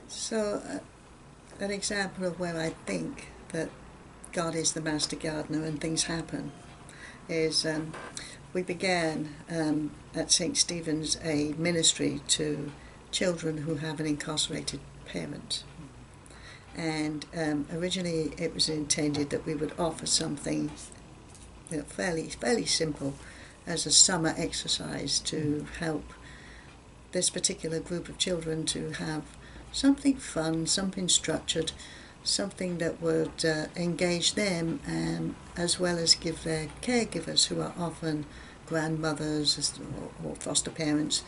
So, an example of where I think that God is the master gardener and things happen is we began at St. Stephen's a ministry to children who have an incarcerated parent. And originally it was intended that we would offer something fairly simple as a summer exercise to help this particular group of children to have something fun, something structured, something that would engage them as well as give their caregivers, who are often grandmothers or foster parents,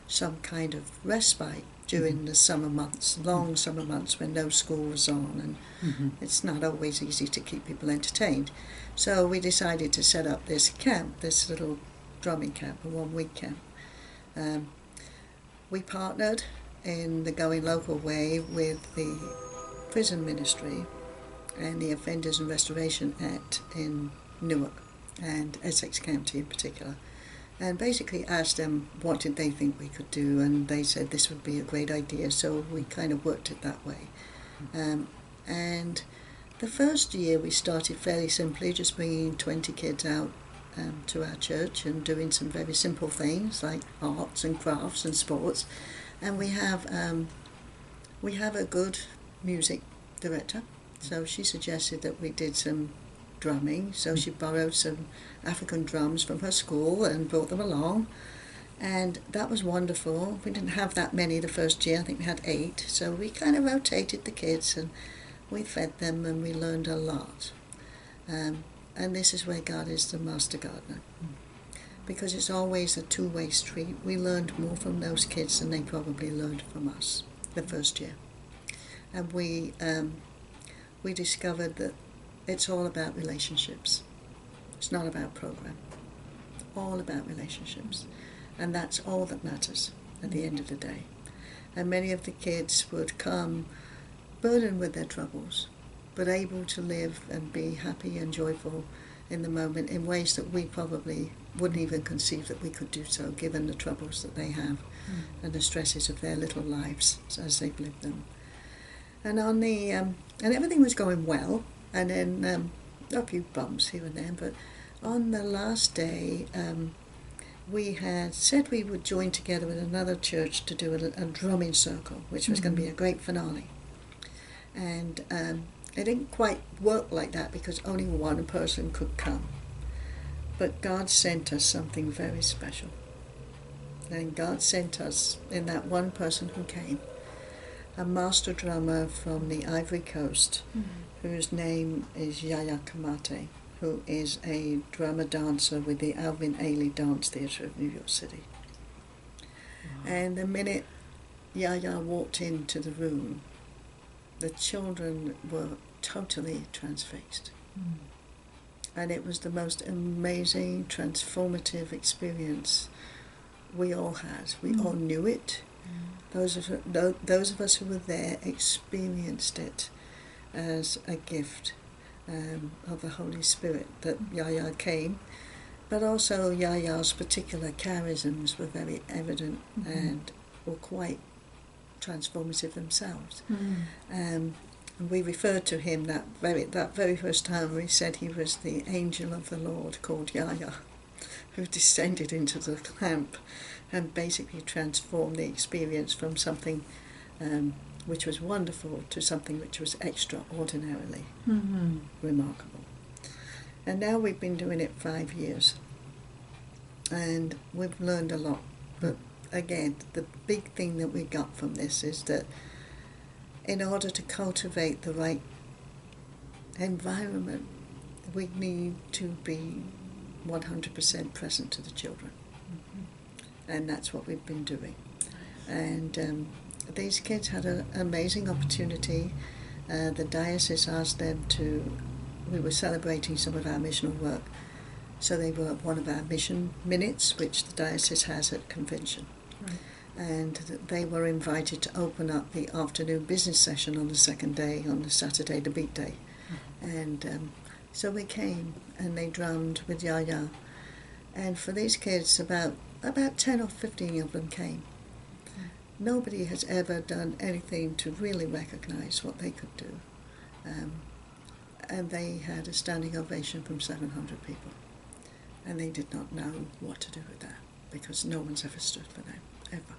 some kind of respite during the summer months, long summer months when no school was on, and it's not always easy to keep people entertained. So we decided to set up this camp, this little drumming camp, a 1-week camp. We partnered in the Going Local way with the prison ministry and the Offenders and Restoration Act in Newark and Essex County in particular, and basically asked them what did they think we could do, and they said this would be a great idea, so we kind of worked it that way. And the first year we started fairly simply, just bringing 20 kids out to our church and doing some very simple things like arts and crafts and sports. And we have a good music director, so she suggested that we did some drumming, so she borrowed some African drums from her school and brought them along, and that was wonderful. We didn't have that many the first year, I think we had 8, so we kind of rotated the kids and we fed them and we learned a lot. And this is where God is the master gardener, because it's always a two-way street. We learned more from those kids than they probably learned from us the first year. And we discovered that it's all about relationships. It's not about program. All about relationships. And that's all that matters at the end of the day. And many of the kids would come burdened with their troubles, but able to live and be happy and joyful in the moment in ways that we probably wouldn't even conceive that we could do so, given the troubles that they have and the stresses of their little lives as they've lived them. And on the and everything was going well, and then a few bumps here and there, but on the last day we had said we would join together with another church to do a drumming circle, which was going to be a great finale. And it didn't quite work like that because only one person could come. But God sent us something very special. And God sent us, in that one person who came, a master drummer from the Ivory Coast, whose name is Sheelagh Clarke, who is a drummer dancer with the Alvin Ailey Dance Theatre of New York City. Wow. And the minute Sheelagh walked into the room, the children were totally transfixed. And it was the most amazing, transformative experience we all had. We all knew it. Those of us who were there experienced it as a gift of the Holy Spirit, that Sheelagh came. But also Sheelagh's particular charisms were very evident and were quite transformative themselves. And we referred to him that very first time. We said he was the angel of the Lord called Sheelagh, who descended into the camp and basically transformed the experience from something which was wonderful to something which was extraordinarily remarkable. And now we've been doing it 5 years, and we've learned a lot. But again, the big thing that we got from this is that in order to cultivate the right environment, we need to be 100% present to the children. And that's what we've been doing. And these kids had an amazing opportunity. The diocese asked them we were celebrating some of our missional work, so they were one of our mission minutes, which the diocese has at convention. Right. And they were invited to open up the afternoon business session on the second day, on the Saturday, the beat day. And so we came and they drummed with Sheelagh. And for these kids, about 10 or 15 of them came. nobody has ever done anything to really recognise what they could do. And they had a standing ovation from 700 people. And they did not know what to do with that, because no one's ever stood for them, ever.